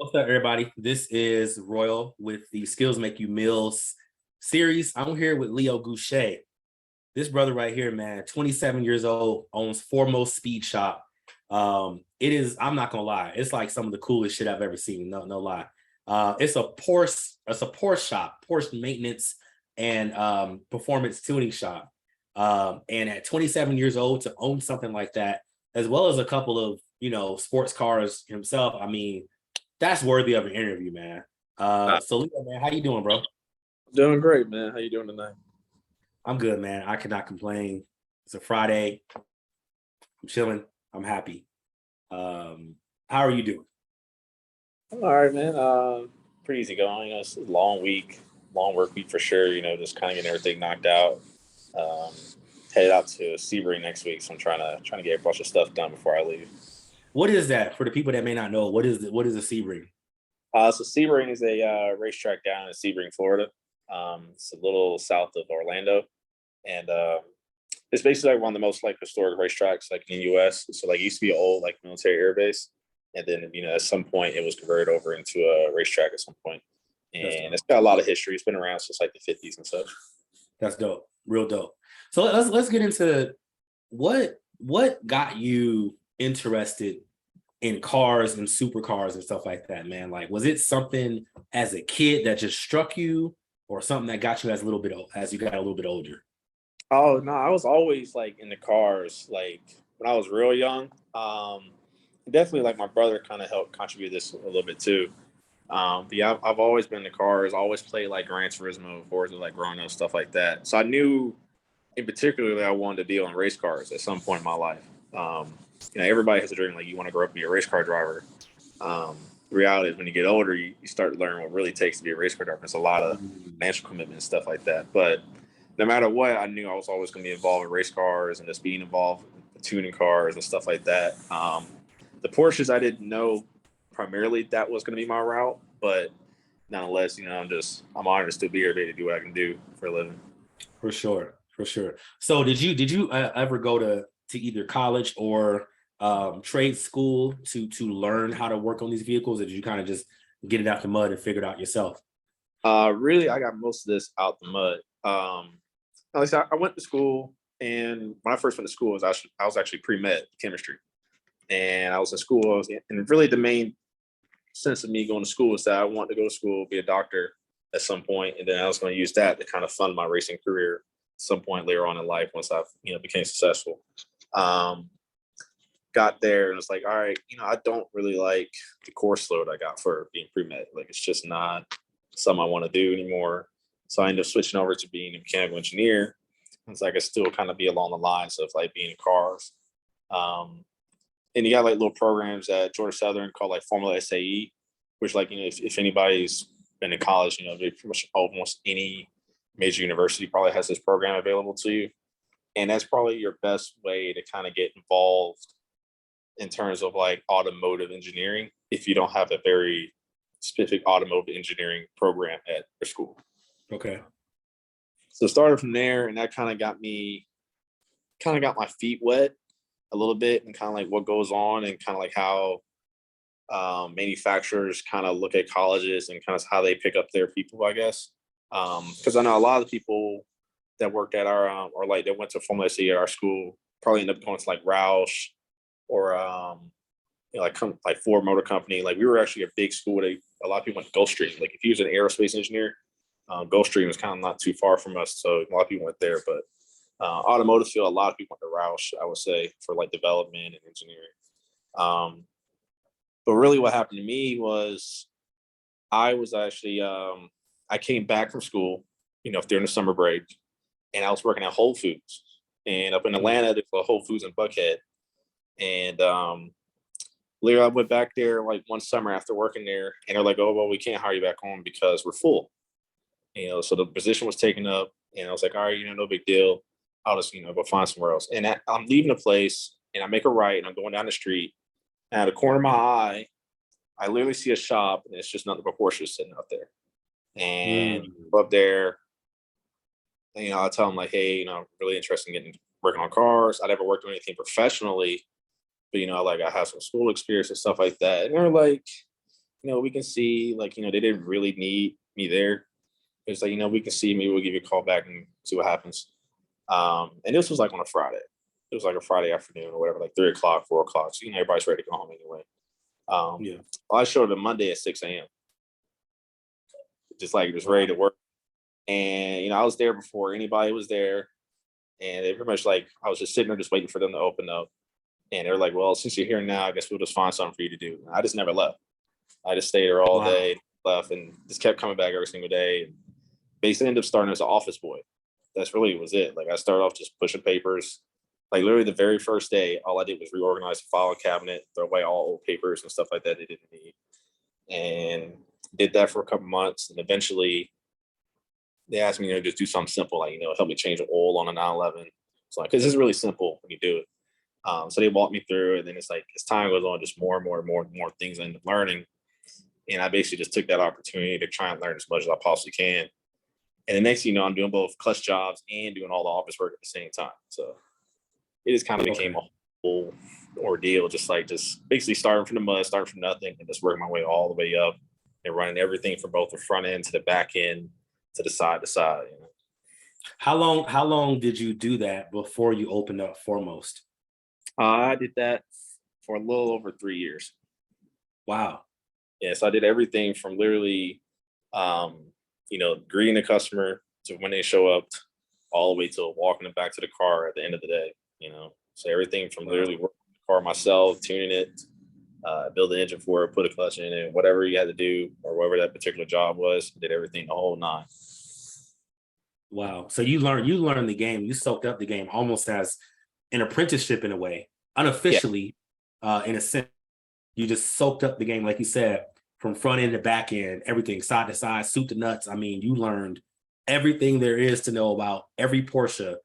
What's up, everybody? This is Royal with the Skills Make You Meals series. I'm here with Leo Gousha. This brother right here, man, 27 years old, owns Foremost Speed Shop. I'm not gonna lie, it's like some of the coolest shit I've ever seen. No lie. It's a Porsche shop, Porsche maintenance and performance tuning shop. And at 27 years old to own something like that, as well as a couple of sports cars himself, I mean, that's worthy of an interview, man. So Leo, man, how you doing, bro? Doing great, man. How you doing tonight? I'm good, man. I cannot complain. It's a Friday. I'm chilling. I'm happy. How are you doing? All right, man. Pretty easy going. It's a long week, long work week for sure. Just kind of getting everything knocked out. Headed out to Sebring next week, so I'm trying to get a bunch of stuff done before I leave. What is that for the people that may not know? What is a Sebring? So Sebring is a racetrack down in Sebring, Florida. It's a little south of Orlando, and it's basically like one of the most like historic racetracks like in the U.S. So like it used to be an old like military air base, and then at some point it was converted over into a racetrack at some point, and it's got a lot of history. It's been around since like the 50s and such. That's dope, real dope. So let's get into what got you interested in cars and supercars and stuff like that, man. Like, was it something as a kid that just struck you, or something that got you as you got a little bit older? Oh no, I was always like in the cars. Like when I was real young, definitely like my brother kind of helped contribute this a little bit too. But yeah, I've always been in the cars. Always played like Gran Turismo, Forza, like growing up, stuff like that. So I knew, in particular, that I wanted to deal in race cars at some point in my life. Everybody has a dream, like you want to grow up and be a race car driver. The reality is when you get older, you start to learn what it really takes to be a race car driver. It's a lot of financial commitment and stuff like that. But no matter what, I knew I was always going to be involved in race cars and just being involved in tuning cars and stuff like that. The Porsches, I didn't know primarily that was going to be my route, but nonetheless, I'm honored to still be here today to do what I can do for a living. For sure. So did you ever go to either college or trade school to learn how to work on these vehicles, or did you kind of just get it out the mud and figure it out yourself? Really, I got most of this out the mud. I went to school, and when I first went to school, I was actually pre-med chemistry, and I was in school. And really, the main sense of me going to school was that I wanted to go to school, be a doctor at some point, and then I was going to use that to kind of fund my racing career at some point later on in life once I became successful. Got there and it's like, all right, I don't really like the course load I got for being pre-med. Like, it's just not something I want to do anymore. So I ended up switching over to being a mechanical engineer. It's like I still kind of be along the lines of like being in cars. And you got like little programs at Georgia Southern called like Formula SAE, which like, if anybody's been in college, pretty much almost any major university probably has this program available to you. And that's probably your best way to kind of get involved in terms of like automotive engineering if you don't have a very specific automotive engineering program at your school. Okay. So started from there, and that kind of got my feet wet a little bit, and kind of like what goes on, and kind of like how manufacturers kind of look at colleges and kind of how they pick up their people, I guess. Because I know a lot of the people that worked at our or like that went to Formula SAE at our school probably end up going to like Roush or like Ford Motor Company. Like we were actually a big school. A lot of people went to Gulfstream. Like if you was an aerospace engineer, Gulfstream was kind of not too far from us, so a lot of people went there. But automotive field, a lot of people went to Roush, I would say, for like development and engineering. But really, what happened to me was I was actually I came back from school, during the summer break, and I was working at Whole Foods. And up in Atlanta, there's a Whole Foods in Buckhead. And later I went back there like one summer after working there, and they're like, oh, well, we can't hire you back on because we're full. So the position was taken up, and I was like, all right, no big deal. I'll just, go find somewhere else. And I'm leaving the place, and I make a right, and I'm going down the street. And out of the corner of my eye, I literally see a shop, and it's just nothing but Porsches sitting out there. And go up there, and I tell them like, hey, I'm really interested in working on cars. I never worked on anything professionally, but like I have some school experience and stuff like that. And they're like, we can see, like, they didn't really need me there. It's like, we can see, maybe we'll give you a call back and see what happens. And this was like on a Friday. It was like a Friday afternoon or whatever, like 3 o'clock, 4 o'clock. So, everybody's ready to go home anyway. Yeah. I showed up Monday at 6 a.m. Just ready to work. And, I was there before anybody was there. And they pretty much I was just sitting there just waiting for them to open up. And they were like, well, since you're here now, I guess we'll just find something for you to do. And I just never left. I just stayed there all day, left, and just kept coming back every single day. And basically ended up starting as an office boy. That's really was it. I started off just pushing papers. Literally the very first day, all I did was reorganize the file cabinet, throw away all old papers and stuff like that they didn't need. And did that for a couple months. And eventually they asked me to just do something simple, help me change the oil on a 911. So because it's really simple when you do it. So they walked me through, and then it's as time goes on, just more and more and more and more things I ended up learning. And I basically just took that opportunity to try and learn as much as I possibly can. And the next thing you know, I'm doing both clutch jobs and doing all the office work at the same time. So it just kind of became a whole ordeal, just basically starting from the mud, starting from nothing, and just working my way all the way up and running everything from both the front end to the back end to the side to side. How long did you do that before you opened up Foremost? I did that for a little over 3 years. Wow. Yeah, so I did everything from literally, greeting the customer to when they show up, all the way to walking them back to the car at the end of the day. So everything from literally working the car myself, tuning it, build the engine for it, put a clutch in it, whatever you had to do or whatever that particular job was, did everything the whole nine. Wow. So you learned the game. You soaked up the game almost as an apprenticeship in a way, unofficially, in a sense. You just soaked up the game, like you said, from front end to back end, everything side to side, soup to nuts. I mean, you learned everything there is to know about every Porsche,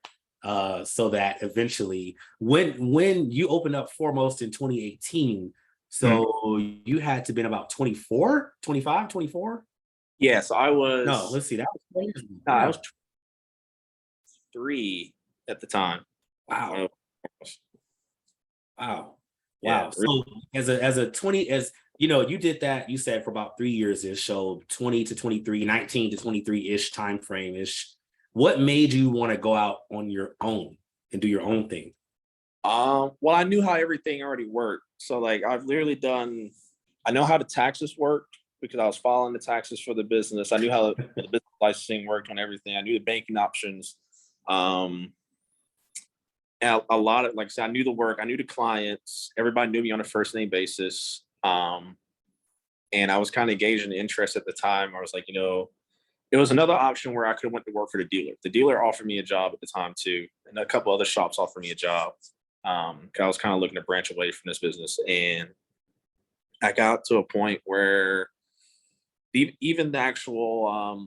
so that eventually, when you opened up Foremost in 2018, so you had to been about 24, 25, 24? Yeah, so I was... No, let's see. That was I was 3 at the time. Wow. Yeah, Wow. So as you did that, you said for about 3 years, it showed 20 to 23, 19 to 23-ish time frame ish. What made you want to go out on your own and do your own thing? Well, I knew how everything already worked. So I've literally I know how the taxes worked because I was filing the taxes for the business. I knew how the business licensing worked on everything. I knew the banking options. And a lot of, like I said, I knew the work, I knew the clients, everybody knew me on a first name basis. And I was kind of engaged in interest at the time. I was like, it was another option where I could have went to work for the dealer. The dealer offered me a job at the time too. And a couple other shops offered me a job. 'Cause I was kind of looking to branch away from this business. And I got to a point where even the actual,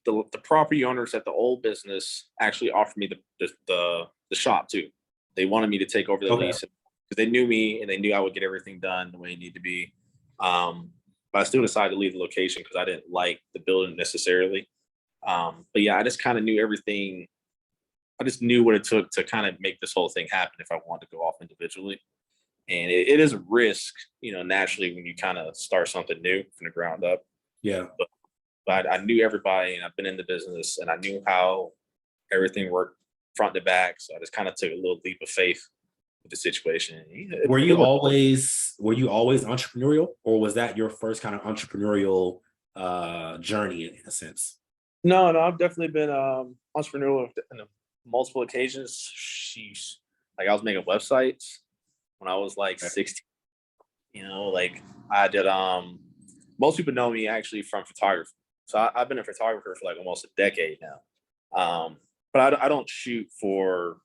the property owners at the old business actually offered me the shop too. They wanted me to take over the lease because they knew me and they knew I would get everything done the way it needed to be. But I still decided to leave the location because I didn't like the building necessarily. But yeah, I just kind of knew everything. I just knew what it took to kind of make this whole thing happen if I wanted to go off individually. And it is a risk, naturally when you kind of start something new from the ground up. Yeah. But I knew everybody and I've been in the business and I knew how everything worked front to back. So I just kind of took a little leap of faith with the situation. Were you always entrepreneurial, or was that your first kind of entrepreneurial journey in a sense? No, I've definitely been entrepreneurial on multiple occasions. Sheesh. I was making websites when I was 16. I did most people know me actually from photography. So I've been a photographer for almost a decade now. But I don't shoot for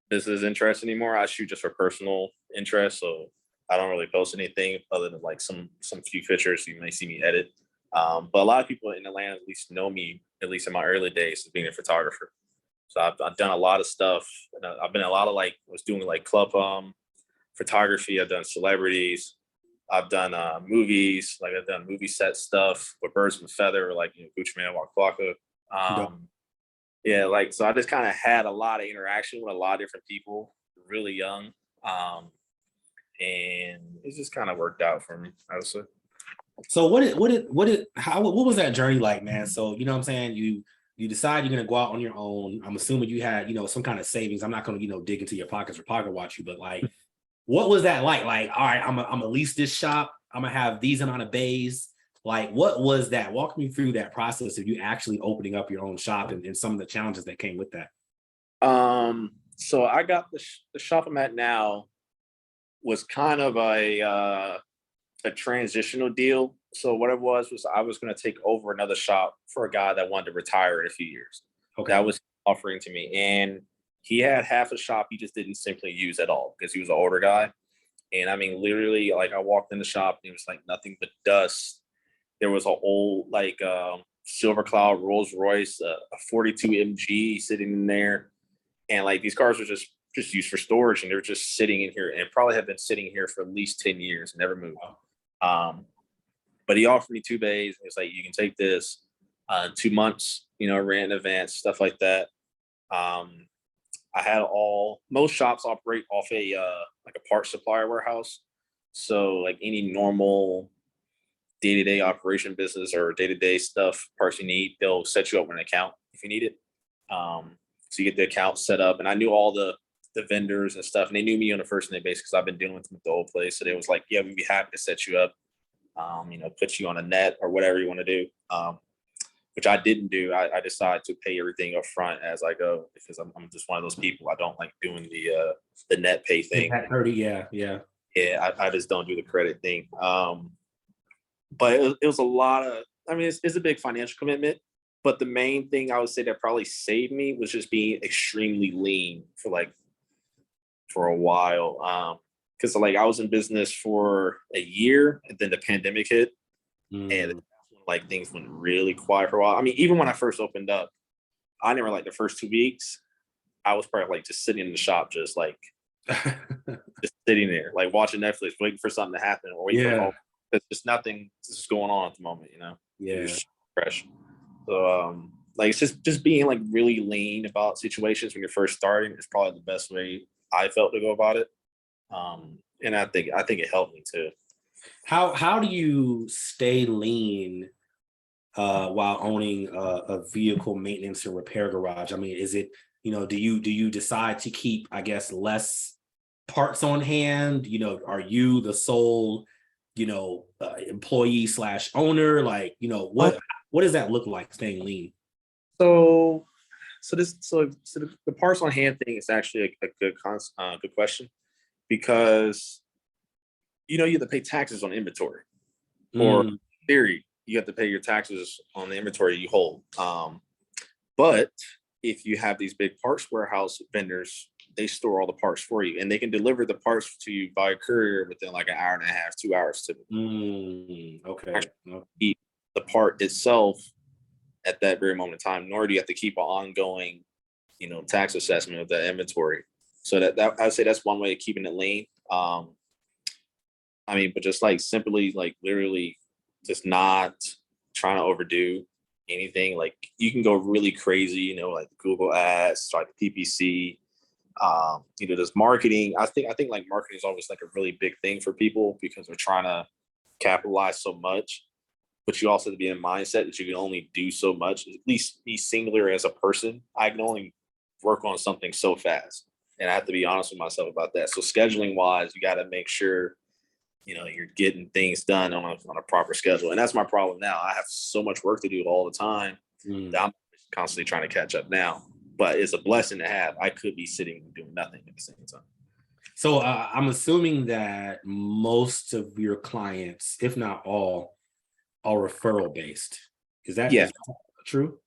business interest anymore. I shoot just for personal interest. So I don't really post anything other than some few pictures you may see me edit. But a lot of people in Atlanta at least know me, at least in my early days, as being a photographer. So I've done a lot of stuff. And I've been a lot of was doing club photography. I've done celebrities. I've done movies. I've done movie set stuff with Birds of a Feather, Gucci Man, Waka Flocka. Yeah, so I just kind of had a lot of interaction with a lot of different people, really young. And it just kind of worked out for me, I would say. So what was that journey like, man? So, you know what I'm saying? You decide you're gonna go out on your own. I'm assuming you had, some kind of savings. I'm not gonna, dig into your pockets or pocket watch you, but like, what was that like? Like, all right, I'm gonna lease this shop. I'm gonna have these amount of bays. Like, what was that? Walk me through that process of you actually opening up your own shop and some of the challenges that came with that. So I got the shop I'm at now was kind of a transitional deal. So what it was I was going to take over another shop for a guy that wanted to retire in a few years. Okay. That was offering to me, and he had half a shop he just didn't simply use at all because he was an older guy. And I mean, literally, like I walked in the shop and it was like nothing but dust. There was an old Silver Cloud Rolls Royce, a 42 MG sitting in there, and like these cars were just used for storage, and they're just sitting in here and probably have been sitting here for at least 10 years, never moved. But he offered me 2 bays, and he was like, "You can take this 2 months, rent in advance, stuff like that." I had most shops operate off a like a parts supplier warehouse, so like any normal day-to-day operation business or day-to-day stuff, parts you need, they'll set you up with an account if you need it. So you get the account set up, and I knew all the vendors and stuff, and they knew me on a first name basis because I've been dealing with them at the old place. So they was like, "Yeah, we'd be happy to set you up, put you on a net or whatever you want to do." Which I didn't do. I decided to pay everything up front as I go because I'm just one of those people. I don't like doing the net pay thing. Paternity, yeah. Yeah, I just don't do the credit thing. But it was a lot of. I mean, it's a big financial commitment. But the main thing I would say that probably saved me was just being extremely lean for a while. Because like I was in business for a year, and then the pandemic hit, and like things went really quiet for a while. I mean, even when I first opened up, I never like the first 2 weeks. I was probably like just sitting in the shop, just like just sitting there, like watching Netflix, waiting for something to happen, or waiting for there's just nothing just going on at the moment, Yeah. It's just fresh. So like it's just being like really lean about situations when you're first starting is probably the best way I felt to go about it. And I think it helped me too. How do you stay lean while owning a vehicle maintenance and repair garage? I mean, is it, do you decide to keep, I guess, less parts on hand? Are you the sole, employee / owner? Like, what does that look like staying lean? So the parts on hand thing is actually a good question because you have to pay taxes on inventory, or in theory you have to pay your taxes on the inventory you hold. But if you have these big parts warehouse vendors, they store all the parts for you, and they can deliver the parts to you by courier within like an hour and a half, 2 hours typically. Okay. Keep the part itself at that very moment in time, nor do you have to keep an ongoing, tax assessment of the inventory. So that I'd say that's one way of keeping it lean. I mean, but just like simply, like literally, just not trying to overdo anything. Like you can go really crazy, like Google Ads, like PPC. There's marketing. I think like marketing is always like a really big thing for people because they're trying to capitalize so much. But you also have to be in a mindset that you can only do so much, at least be singular as a person. I can only work on something so fast. And I have to be honest with myself about that. So scheduling wise, you got to make sure, you're getting things done on a proper schedule. And that's my problem now. I have so much work to do all the time that I'm constantly trying to catch up now. But it's a blessing to have. I could be sitting and doing nothing at the same time. So I'm assuming that most of your clients, if not all, are referral based. Is that true?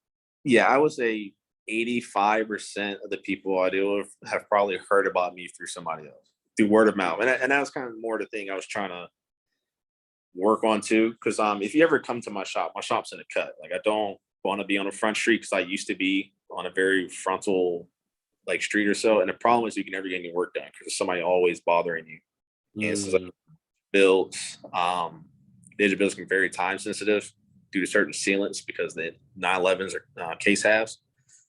Yeah, I would say 85% of the people I deal with have probably heard about me through somebody else, through word of mouth. And that was kind of more the thing I was trying to work on too. Because if you ever come to my shop's in a cut. Like I don't want to be on a front street because I used to be on a very frontal like street or so. And the problem is you can never get any work done because there's somebody always bothering you. And so like builds, digital builds can be very time sensitive due to certain sealants because the 911s are case halves.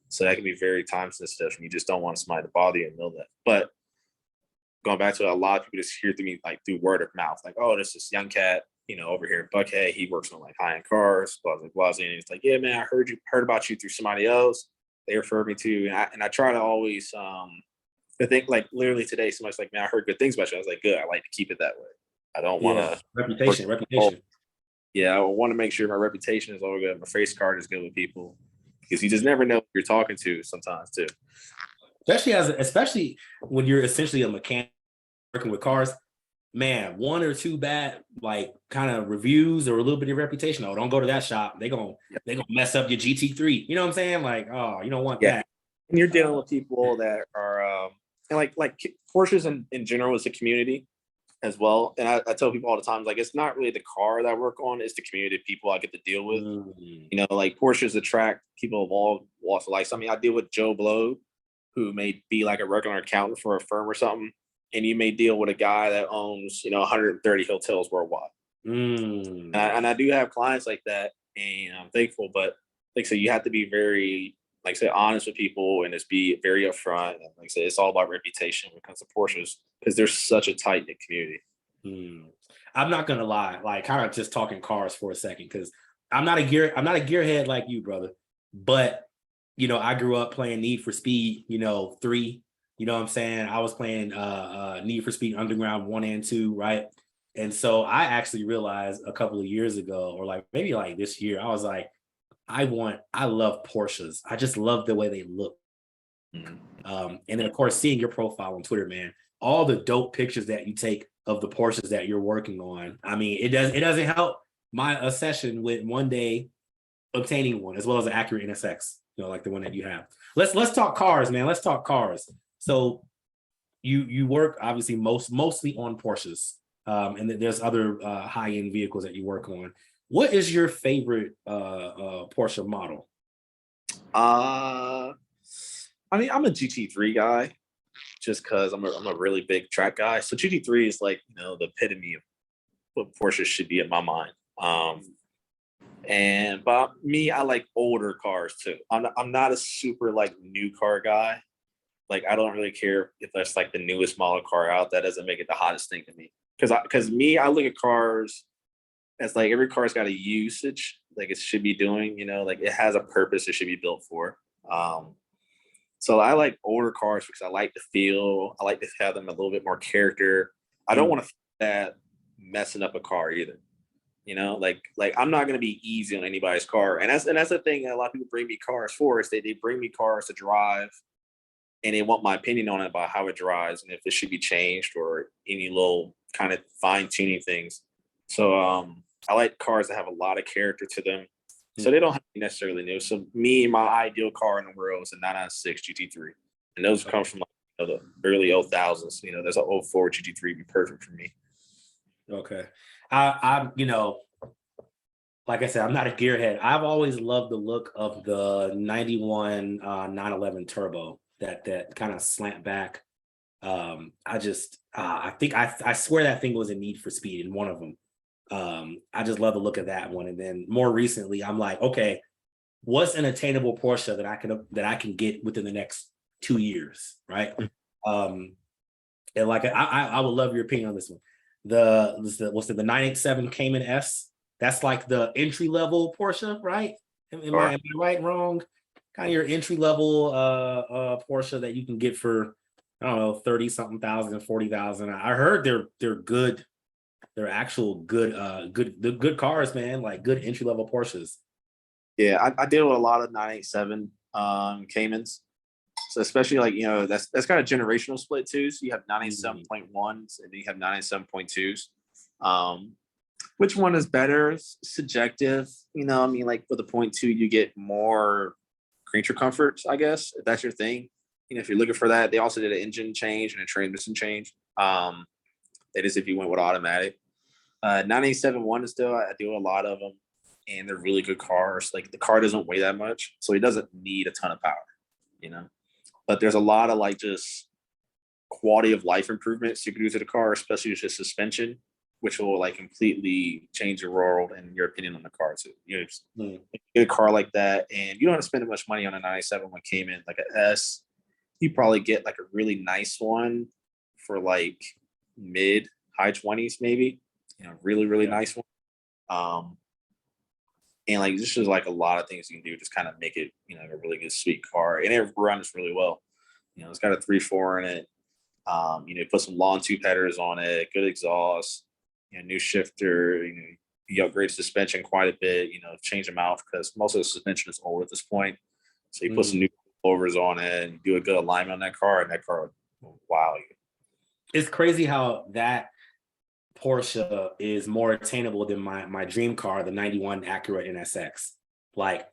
So that can be very time sensitive and you just don't want somebody to bother you and know that. But going back to it, a lot of people just hear through me like through word of mouth, like, oh, this is young cat, over here in Buckhead, he works on like high-end cars, blah, blah, blah. And he's like, yeah, man, I heard about you through somebody else. They referred me to, and I try to always, I think like literally today, somebody's like, man, I heard good things about you. I was like, good. I like to keep it that way. I don't want to reputation. Yeah, I want to make sure my reputation is all good. My face card is good with people because you just never know who you're talking to sometimes too. Especially when you're essentially a mechanic working with cars, man, one or two bad like kind of reviews or a little bit of reputation. Oh, don't go to that shop. They gonna mess up your GT3. You know what I'm saying? Like, oh, you don't want that. And you're dealing with people that are and like Porsches in general is a community as well. And I tell people all the time, like, it's not really the car that I work on, it's the community of people I get to deal with. Like Porsches attract people of all walks of life. So, I mean, I deal with Joe Blow, who may be like a regular accountant for a firm or something. And you may deal with a guy that owns, 130 hotels worldwide. And I do have clients like that, and I'm thankful. But like I said, you have to be very, like I said, honest with people and just be very upfront. And like I said, it's all about reputation when it comes to Porsches because there's such a tight knit community. I'm not gonna lie, like kind of just talking cars for a second because I'm not a gearhead like you, brother. But I grew up playing Need for Speed, 3. You know what I'm saying? I was playing Need for Speed Underground 1 and 2, right? And so I actually realized a couple of years ago, or like maybe like this year, I was like, I love Porsches. I just love the way they look. And then of course, seeing your profile on Twitter, man, all the dope pictures that you take of the Porsches that you're working on. I mean, it doesn't help my obsession with one day obtaining one, as well as an accurate NSX, like the one that you have. Let's talk cars, man. Let's talk cars. So you work obviously mostly on Porsches, and there's other high-end vehicles that you work on. What is your favorite Porsche model? I mean, I'm a GT3 guy, just because I'm a really big track guy. So GT3 is like the epitome of what Porsche should be in my mind. But me, I like older cars too. I'm not a super like new car guy. Like, I don't really care if that's like the newest model car out. That doesn't make it the hottest thing to me. Because I look at cars as like every car's got a usage, like it should be doing, like it has a purpose it should be built for. So I like older cars because I like the feel. I like to have them a little bit more character. I don't want to that messing up a car either. Like I'm not gonna be easy on anybody's car. And that's the thing that a lot of people bring me cars for, is they bring me cars to drive. And they want my opinion on it about how it drives and if it should be changed or any little kind of fine tuning things. So I like cars that have a lot of character to them. So they don't have to be necessarily new. So my ideal car in the world is a 996 GT3. And those come from the early 2000s. There's an 04 GT3 be perfect for me. Okay. I'm like I said, I'm not a gearhead. I've always loved the look of the 91 911 Turbo. That kind of slant back. I think I swear that thing was a Need for Speed in one of them. I just love the look of that one. And then more recently, I'm like, okay, what's an attainable Porsche that I can get within the next 2 years, right? And like I would love your opinion on this one. The 987 Cayman S. That's like the entry level Porsche, right? Am I right? Wrong? Kind of your entry level Porsche that you can get for, I don't know, 30 something thousand, 40,000. I heard they're good. They're actual good cars, man. Like good entry level Porsches. Yeah, I deal with a lot of 987 Caymans. So especially like that's got a generational split too. So you have 987.1s and then you have 987.2s. Which one is better? Subjective. I mean, like with the 0.2, you get more creature comforts, I guess, if that's your thing. If you're looking for that, they also did an engine change and a transmission change. That is if you went with automatic. 987.1 is still, I do a lot of them, and they're really good cars. Like the car doesn't weigh that much, so it doesn't need a ton of power, But there's a lot of like just quality of life improvements you can do to the car, especially with just suspension, which will like completely change your world and your opinion on the car too. Get a car like that, and you don't have to spend much money on a 97 one Cayman, like an S. You probably get like a really nice one for like mid high 20s, maybe. Really, really nice one. And like this is like a lot of things you can do, just kind of make it, a really good sweet car, and it runs really well. It's got a 3.4 in it. Put some lawn tube headers on it, good exhaust, new shifter. You upgrade suspension quite a bit. Change them out because most of the suspension is old at this point. So you put some new overs on it and do a good alignment on that car, and that car will wow you. It's crazy how that Porsche is more attainable than my dream car, the 91 Acura NSX. Like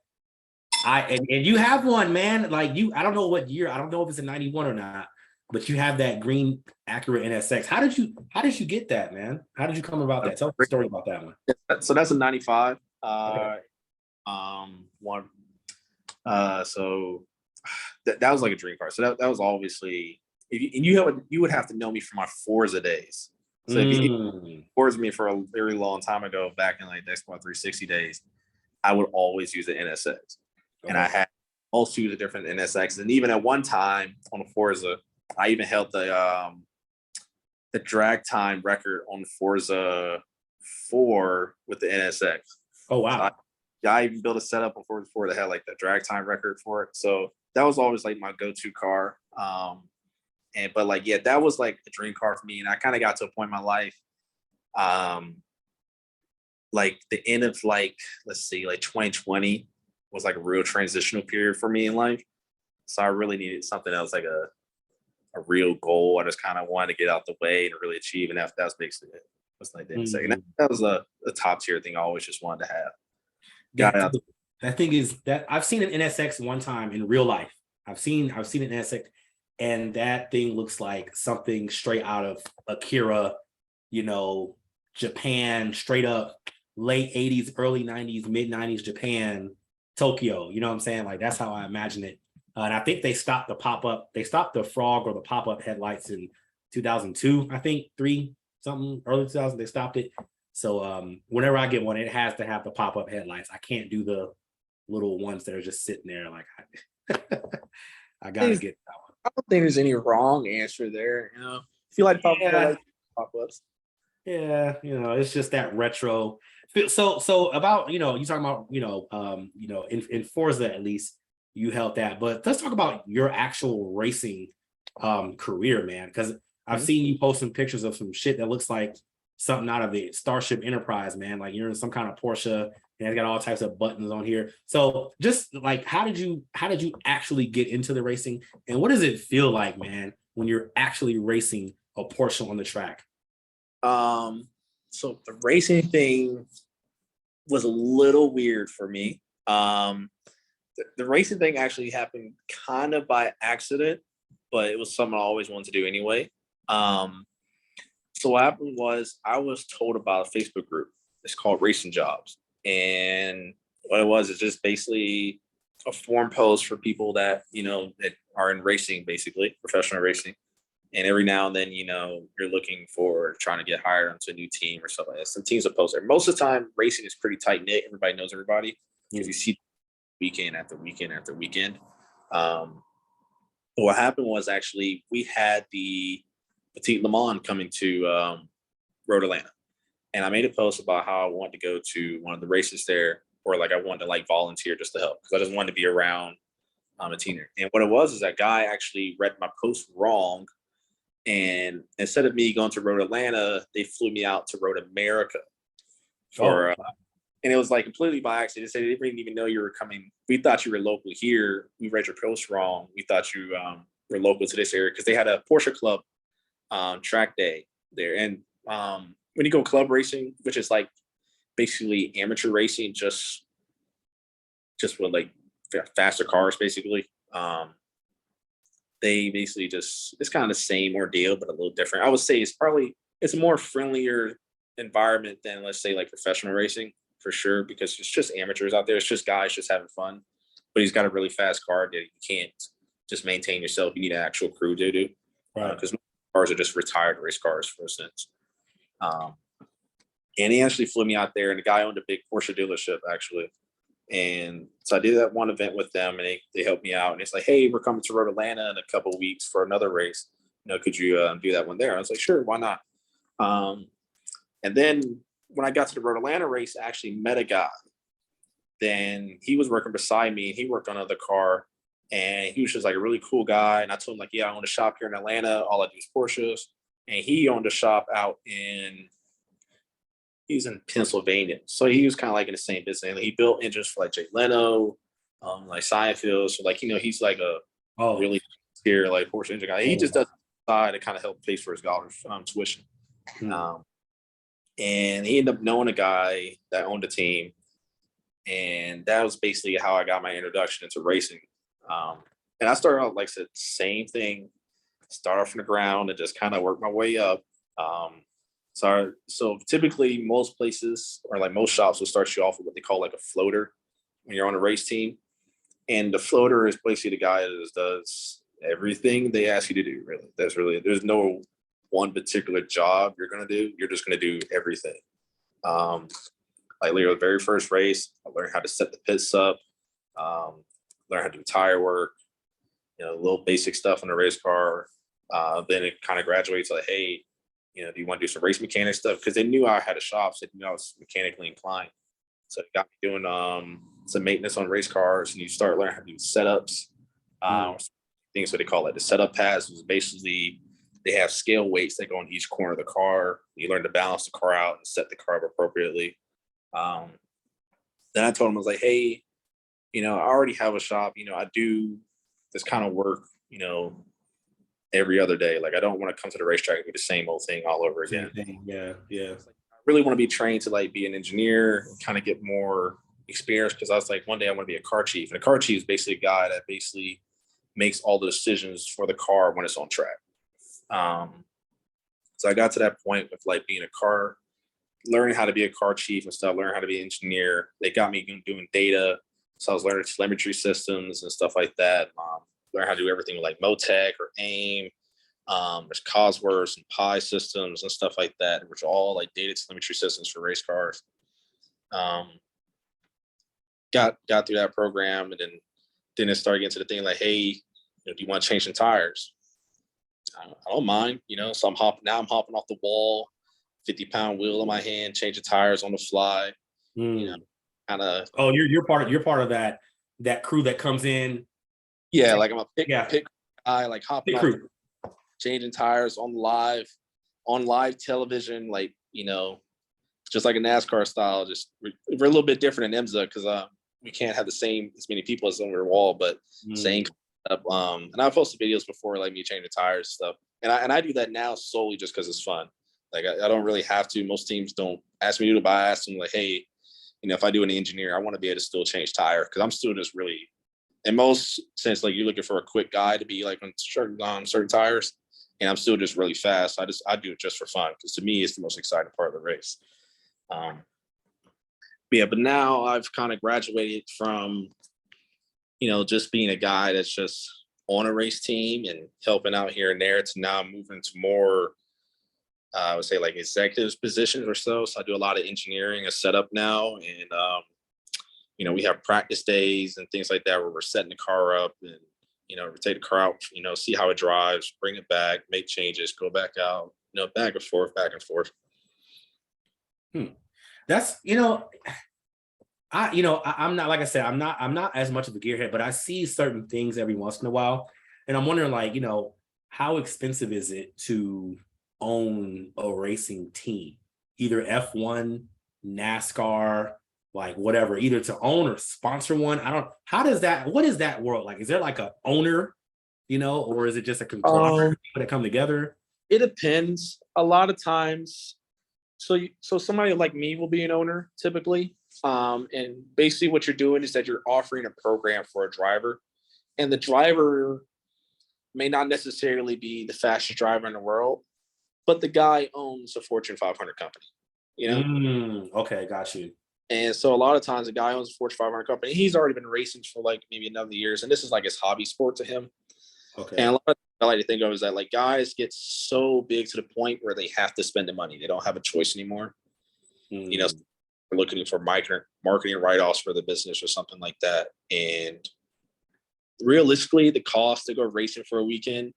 and you have one, man. Like I don't know what year, I don't know if it's a 91 or not, but you have that green Acura NSX. How did you get that, man? How did you come about that? Tell the story about that one. So that's a 95. Okay. One. So that was like a dream car. So that was obviously, you would have to know me from my Forza days. So if you Forza me for a very long time ago, back in like the Xbox 360 days, I would always use the NSX. Okay. And I had all sorts of different NSXs. And even at one time on the Forza, I even held the drag time record on Forza 4 with the NSX. Oh, wow. So I even built a setup on Forza 4 that had like the drag time record for it. So that was always like my go-to car. But like, yeah, that was like a dream car for me. And I kind of got to a point in my life, like the end of like 2020 was like a real transitional period for me in life. So I really needed something that was like a real goal. I just kind of wanted to get out the way and really achieve. And that was basically it. It was like that was a top tier thing I always just wanted to have. That thing is that I've seen an NSX one time in real life. I've seen an NSX, and that thing looks like something straight out of Akira, Japan, straight up late 80s, early 90s, mid 90s Japan, Tokyo. You know what I'm saying? Like that's how I imagine it. And I think they stopped the frog or the pop-up headlights in 2002, I think, early 2000, they stopped it. So whenever I get one, it has to have the pop-up headlights. I can't do the little ones that are just sitting there. Like I gotta get that one. I don't think there's any wrong answer there. If you like pop-ups. Yeah, it's just that retro. So about you talking about in Forza at least you held that, but let's talk about your actual racing career, man. Because I've seen you post some pictures of some shit that looks like something out of the Starship Enterprise, man. Like you're in some kind of Porsche and it's got all types of buttons on here. So just like, how did you actually get into the racing, and what does it feel like, man, when you're actually racing a Porsche on the track? So the racing thing was a little weird for me. The racing thing actually happened kind of by accident, but it was something I always wanted to do anyway. So what happened was I was told about a Facebook group. It's called Racing Jobs. And what it was is just basically a forum post for people that, that are in racing, basically, professional racing. And every now and then, you're looking for trying to get hired onto a new team or something like that. Some teams will post there. Most of the time, racing is pretty tight knit. Everybody knows everybody because you see weekend after weekend after weekend. What happened was actually we had the Petit Le Mans coming to Road Atlanta. And I made a post about how I wanted to go to one of the races there, or like I wanted to like volunteer just to help because I just wanted to be around a team there. And what it was is that guy actually read my post wrong. And instead of me going to Road Atlanta, they flew me out to Road America for, and it was like completely by accident. They didn't even know you were coming. We thought you were local here. We read your post wrong. We thought you were local to this area because they had a Porsche club track day there. And when you go club racing, which is like basically amateur racing, just with like faster cars, basically. They basically it's kind of the same ordeal, but a little different. I would say it's a more friendlier environment than, let's say, like professional racing for sure, because it's just amateurs out there. It's just guys just having fun, but he's got a really fast car that you can't just maintain yourself. You need an actual crew to do, because cars are just retired race cars, for instance. And he actually flew me out there, and the guy owned a big Porsche dealership actually. And so I did that one event with them, and they helped me out. And it's like, hey, we're coming to Road Atlanta in a couple of weeks for another race. Could you do that one there? I was like, sure, why not? And then when I got to the Road Atlanta race, I actually met a guy. Then he was working beside me, and he worked on another car, and he was just like a really cool guy. And I told him like, yeah, I own a shop here in Atlanta. All I do is Porsches. And he owned a shop he's in Pennsylvania. So he was kind of like in the same business. And he built engines for like Jay Leno, like Seinfeld. So like, he's like a really scary like Porsche engine guy. He just does side to kind of help pay for his daughter's tuition. And he ended up knowing a guy that owned a team. And that was basically how I got my introduction into racing. And I started out, like I said, same thing, start off from the ground and just kind of work my way up. So typically most places or like most shops will start you off with what they call like a floater when you're on a race team. And the floater is basically the guy that does everything they ask you to do, really. There's no one particular job you're going to do. You're just going to do everything. Like literally the very first race, I learned how to set the pits up, learn how to do tire work, little basic stuff on the race car. Then it kind of graduates like, hey, do you want to do some race mechanic stuff? Because they knew I had a shop, so they knew I was mechanically inclined. So it got me doing some maintenance on race cars, and you start learning how to do setups. Things what they call it the setup pads, is basically they have scale weights that go on each corner of the car. You learn to balance the car out and set the car up appropriately. Then I told him, I was like, hey, I already have a shop. I do this kind of work, every other day. Like, I don't want to come to the racetrack and do the same old thing all over again. Yeah. I really want to be trained to like be an engineer, kind of get more experience. Because I was like, one day I want to be a car chief. And a car chief is basically a guy that basically makes all the decisions for the car when it's on track. So I got to that point with like being learning how to be a car chief and stuff, learning how to be an engineer. They got me doing data. So I was learning telemetry systems and stuff like that. Learn how to do everything with like Motec or AIM. There's Cosworth and Pi systems and stuff like that, which are all like data telemetry systems for race cars. Got through that program, and then it started getting to the thing like, hey, do you want to change some tires? I don't mind, So I'm hopping off the wall, 50-pound wheel in my hand, changing tires on the fly. Kind of. Oh, you're part of that crew that comes in. Yeah, like I'm a pick guy, like hopping off, changing tires on live television, like just like a NASCAR style. Just we're a little bit different in IMSA because we can't have as many people as on your wall, but same up. And I've posted videos before, like me changing tires and stuff, and I do that now solely just because it's fun. Like I don't really have to. Most teams don't ask me to do it, but I ask them like, hey, if I do an engineer, I want to be able to still change tire because I'm still just really, in most sense, like you're looking for a quick guy to be like on certain tires, and I'm still just really fast. I do it just for fun because to me, it's the most exciting part of the race. But now I've kind of graduated from, just being a guy that's just on a race team and helping out here and there to now moving to more, I would say like executive positions or so. So I do a lot of engineering and setup now. And, we have practice days and things like that where we're setting the car up and, we take the car out, see how it drives, bring it back, make changes, go back out, back and forth. That's, I'm not, like I said, I'm not as much of a gearhead, but I see certain things every once in a while. And I'm wondering like, how expensive is it to own a racing team, either F1, NASCAR, like whatever, either to own or sponsor one? what is that world like? Is there like a owner, or is it just a conglomerate that come together? It depends. A lot of times, so somebody like me will be an owner typically. And basically what you're doing is that you're offering a program for a driver, and the driver may not necessarily be the fastest driver in the world, but the guy owns a Fortune 500 company, Okay, got you. And so a lot of times the guy owns a Fortune 500 company. He's already been racing for like maybe another years, and this is like his hobby sport to him. Okay. And a lot of I like to think of is that like guys get so big to the point where they have to spend the money. They don't have a choice anymore. They're looking for marketing write-offs for the business or something like that. And realistically, the cost to go racing for a weekend,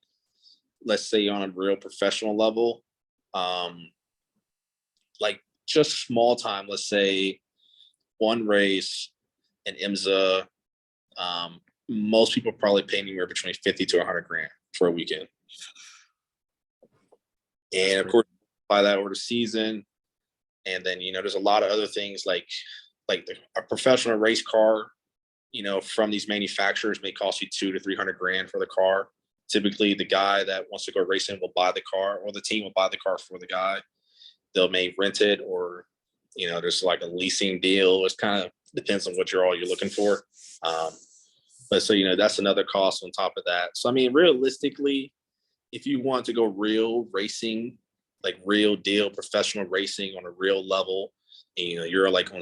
let's say on a real professional level, like just small time, let's say one race in IMSA, most people probably pay anywhere between 50 to 100 grand for a weekend. And of course, by that over the season. And then, there's a lot of other things like a professional race car, from these manufacturers may cost you 200 to 300 grand for the car. Typically, the guy that wants to go racing will buy the car, or the team will buy the car for the guy. They'll may rent it, or there's like a leasing deal. It kind of depends on what you're looking for. But so that's another cost on top of that. So I mean, realistically, if you want to go real racing, like real deal professional racing on a real level, and, you're like on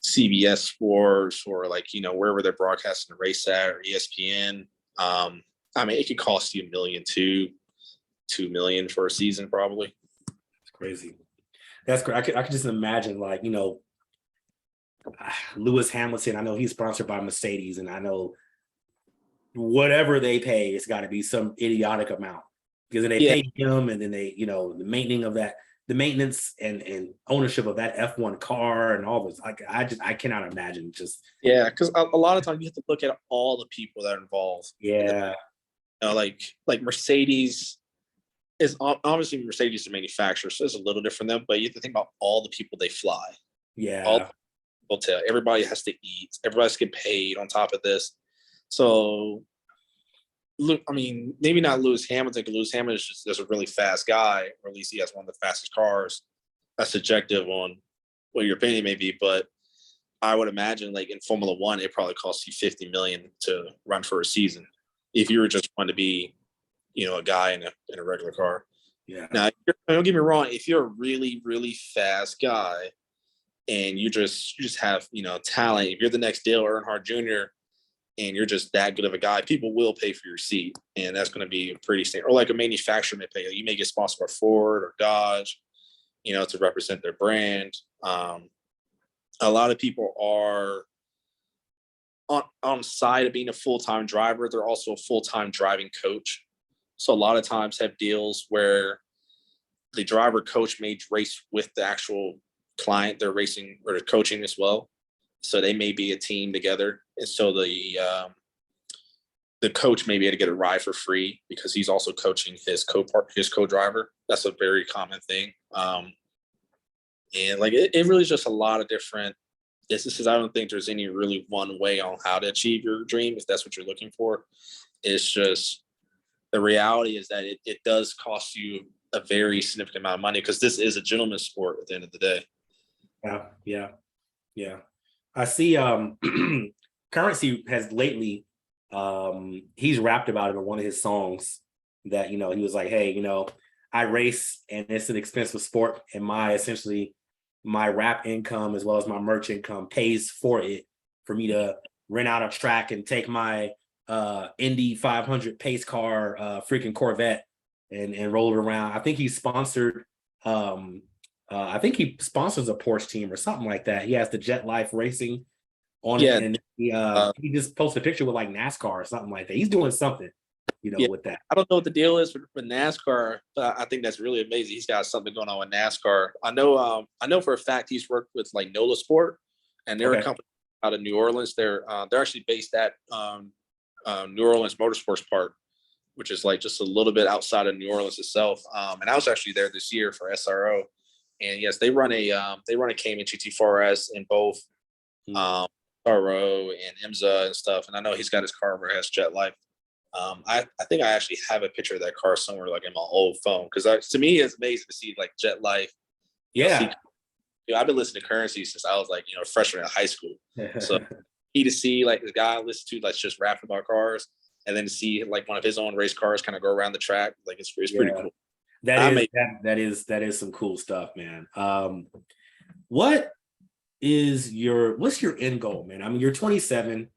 CBS Sports, or like wherever they're broadcasting the race at, or ESPN. I mean, it could cost you $1 million to $2 million for a season, probably. It's crazy. That's great. I could just imagine, like, Lewis Hamilton. I know he's sponsored by Mercedes, and I know whatever they pay, it's got to be some idiotic amount, because then they pay him, and then they, the maintenance and ownership of that F1 car and all this. I cannot imagine just. Yeah, because a lot of times you have to look at all the people that are involved. Yeah. Like Mercedes is obviously Mercedes is a manufacturer, so it's a little different than, but you have to think about all the people they fly. Yeah. All the hotel, everybody has to eat, everybody's get paid on top of this. So look, I mean, maybe not Lewis Hamilton, because Lewis Hamilton is just a really fast guy, or at least he has one of the fastest cars. That's subjective on what your opinion may be, but I would imagine, like in Formula One, it probably costs you $50 million to run for a season if you were just want to be, a guy in a regular car. Yeah. Now, don't get me wrong. If you're a really, really fast guy and you just have, talent, if you're the next Dale Earnhardt Jr. and you're just that good of a guy, people will pay for your seat, and that's going to be pretty standard. Or like a manufacturer may pay. You may get sponsored by Ford or Dodge, to represent their brand. A lot of people are on the side of being a full-time driver. They're also a full-time driving coach. So a lot of times have deals where the driver coach may race with the actual client they're racing or coaching as well. So they may be a team together. And so the coach may be able to get a ride for free because he's also coaching his co-driver. That's a very common thing. And like it really is just a lot of different businesses. I don't think there's any really one way on how to achieve your dream if that's what you're looking for. It's just the reality is that it does cost you a very significant amount of money, because this is a gentleman's sport at the end of the day. Yeah. I see Currency has lately he's rapped about it in one of his songs that, he was like, hey, I race and it's an expensive sport, and my rap income as well as my merch income pays for it, for me to rent out a track and take my Indy 500 pace car, freaking Corvette, and roll it around. I think he sponsored I think he sponsors a Porsche team or something like that. He has the Jet Life Racing on it, and he just posted a picture with like NASCAR or something like that. He's doing something, with that. I don't know what the deal is for NASCAR, but I think that's really amazing. He's got something going on with NASCAR. I know for a fact he's worked with like NOLA Sport, and they're a company out of New Orleans. They're actually based at New Orleans Motorsports Park, which is like just a little bit outside of New Orleans itself. And I was actually there this year for SRO. And yes, they run a Cayman GT4S in both SRO and IMSA and stuff. And I know he's got his car where it has Jet Life. I think I actually have a picture of that car somewhere, like in my old phone, because to me it's amazing to see like Jet Life. Yeah, I've been listening to Currency since I was like a freshman in high school. So to see like the guy I listen to like just rap about cars, and then to see like one of his own race cars kind of go around the track, like it's pretty cool. That is some cool stuff, man. What's your end goal, man? I mean, you're 27,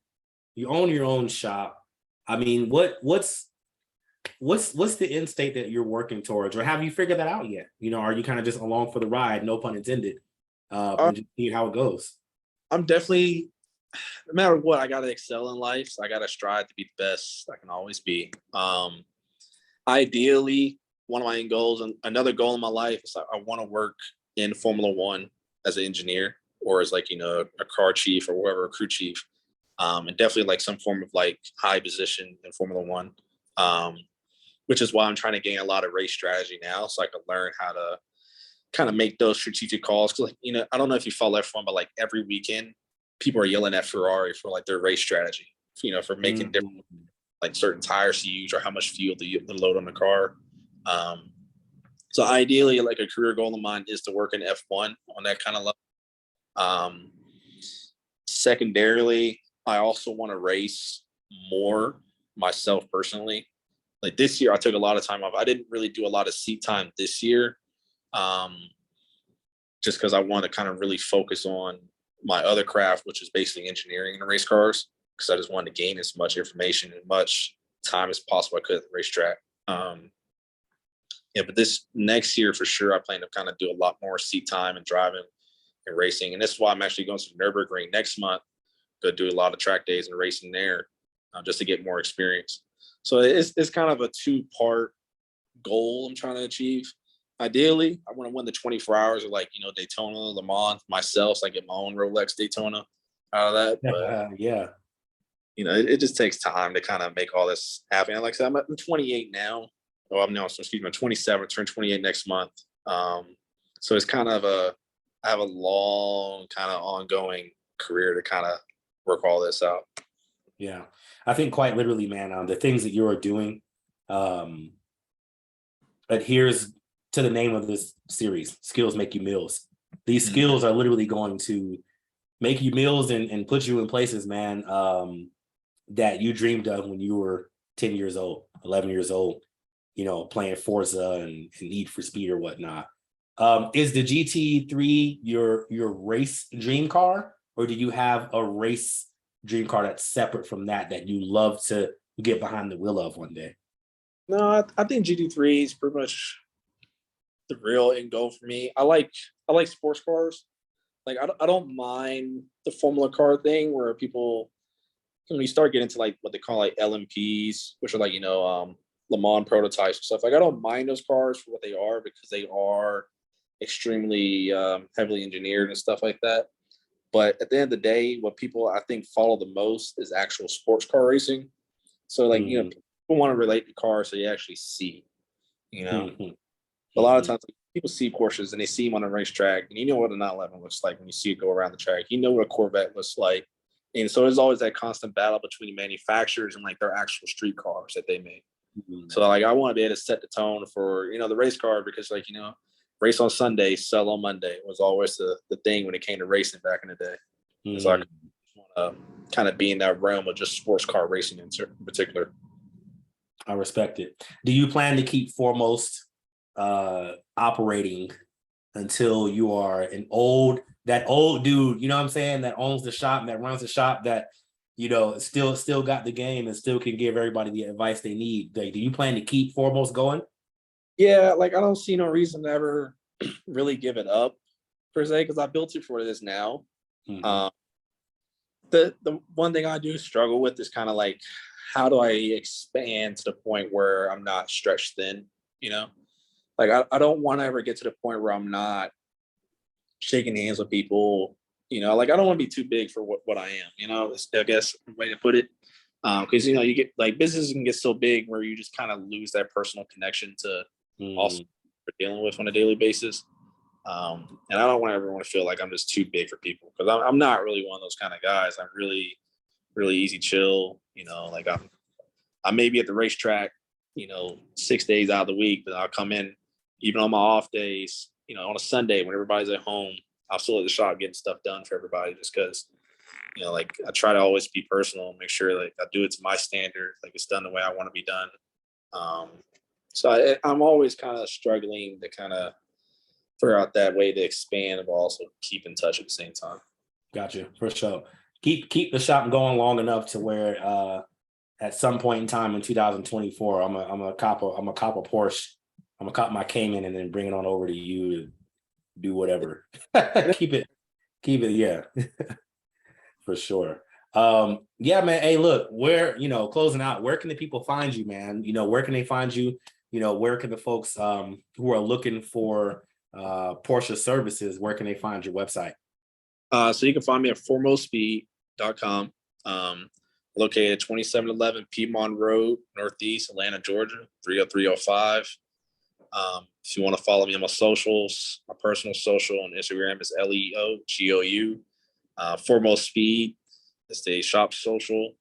you own your own shop. I mean, what's the end state that you're working towards, or have you figured that out yet? Are you kind of just along for the ride, no pun intended, and just see how it goes? I'm definitely, no matter what, I gotta excel in life. So I gotta strive to be the best I can always be. Ideally, one of my end goals, and another goal in my life is I want to work in Formula One as an engineer, or as like, a car chief or whatever, a crew chief. And definitely like some form of like high position in Formula One. Which is why I'm trying to gain a lot of race strategy now, so I can learn how to kind of make those strategic calls. Cause like, I don't know if you follow F1, but like every weekend people are yelling at Ferrari for like their race strategy, for making different, like certain tires to use or how much fuel to load on the car. So ideally, like a career goal of mine is to work in F1 on that kind of level. Secondarily, I also want to race more myself personally. Like this year, I took a lot of time off. I didn't really do a lot of seat time this year, just because I want to kind of really focus on my other craft, which is basically engineering and race cars, because I just wanted to gain as much information and much time as possible I could at the racetrack. But this next year for sure, I plan to kind of do a lot more seat time and driving and racing. And this is why I'm actually going to Nürburgring next month, go do a lot of track days and racing there, just to get more experience. So it's kind of a 2-part goal I'm trying to achieve. Ideally, I want to win the 24 hours of like, Daytona, Le Mans myself, so I get my own Rolex Daytona out of that. But yeah. It just takes time to kind of make all this happen. And like I said, I'm 28 now. Oh, I'm 27, turn 28 next month. So it's kind of I have a long kind of ongoing career to kind of work all this out. Yeah. I think quite literally, man, the things that you are doing adheres to the name of this series, Skills Make You Meals. These skills are literally going to make you meals and put you in places, man, that you dreamed of when you were 10 years old, 11 years old, playing Forza and Need for Speed or whatnot. Is the GT3 your race dream car, or do you have a race dream car that's separate from that you love to get behind the wheel of one day? No, I think GT3 is pretty much the real end goal for me. I like sports cars. Like I don't mind the Formula car thing where people, when you start getting to like what they call like LMPs, which are like Le Mans prototypes and stuff. Like I don't mind those cars for what they are, because they are extremely heavily engineered and stuff like that. But at the end of the day, what people I think follow the most is actual sports car racing. So like people want to relate to cars so you actually see. A lot of times people see Porsches and they see them on a racetrack, and what a 911 looks like when you see it go around the track. What a Corvette looks like. And so there's always that constant battle between manufacturers and like their actual street cars that they make. So like I want to be able to set the tone for the race car, because like race on Sunday, sell on Monday was always the thing when it came to racing back in the day. So I want to kind of be in that realm of just sports car racing in particular. I respect it. Do you plan to keep Foremost operating until you are that old dude, you know what I'm saying, that owns the shop and that runs the shop, that still got the game and still can give everybody the advice they need? Like, do you plan to keep Foremost going? Yeah, like I don't see no reason to ever really give it up per se, because I built it for this now. The one thing I do struggle with is kind of like, how do I expand to the point where I'm not stretched thin? Like I don't want to ever get to the point where I'm not shaking hands with people. Like I don't want to be too big for what I am. I guess the way to put it. Because you get like businesses can get so big where you just kind of lose that personal connection to also dealing with on a daily basis. And I don't want everyone to feel like I'm just too big for people, because I'm not really one of those kind of guys. I'm really, really easy chill. Like I may be at the racetrack, 6 days out of the week, but I'll come in even on my off days, on a Sunday when everybody's at home. I'll still at the shop getting stuff done for everybody, just because like I try to always be personal and make sure like I do it to my standard, like it's done the way I want to be done. So I'm always kind of struggling to kind of figure out that way to expand, but also keep in touch at the same time. Gotcha, for sure. Keep the shop going long enough to where at some point in time in 2024, I'm a cop a Porsche. I'm gonna cop my Cayman and then bring it on over to you to do whatever. keep it, yeah. For sure. Yeah, man. Hey, look, closing out, where can the people find you, man? Where can they find you? where can the folks who are looking for Porsche services, where can they find your website? So you can find me at foremostspeed.com. Located at 2711 Piedmont Road, Northeast Atlanta, Georgia, 30305. If you want to follow me on my socials, my personal social on Instagram is LEOGOU. Foremost Speed is the shop social.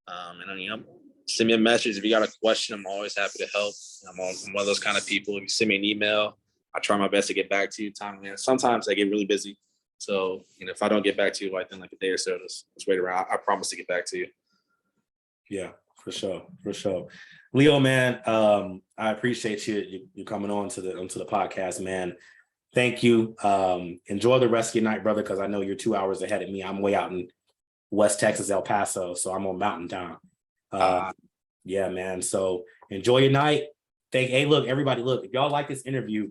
And send me a message if you got a question. I'm always happy to help. I'm one of those kind of people. If you send me an email, I try my best to get back to you. Sometimes I get really busy. So, if I don't get back to you within like a day or so, just wait around. I promise to get back to you. Yeah, for sure. Leo, man, I appreciate you coming on to the podcast, man. Thank you. Enjoy the rest of your night, brother, because I know you're 2 hours ahead of me. I'm way out in West Texas, El Paso, so I'm on Mountain Time. Yeah, man. So enjoy your night. Hey, look, everybody, if y'all like this interview,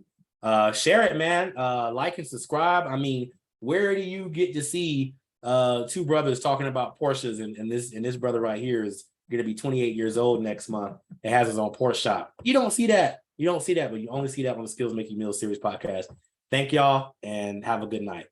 share it, man. Like and subscribe. I mean, where do you get to see two brothers talking about Porsches? And this brother right here is going to be 28 years old next month and has his own Porsche shop. You don't see that, but you only see that on the Skills Make You Meal series podcast. Thank y'all and have a good night.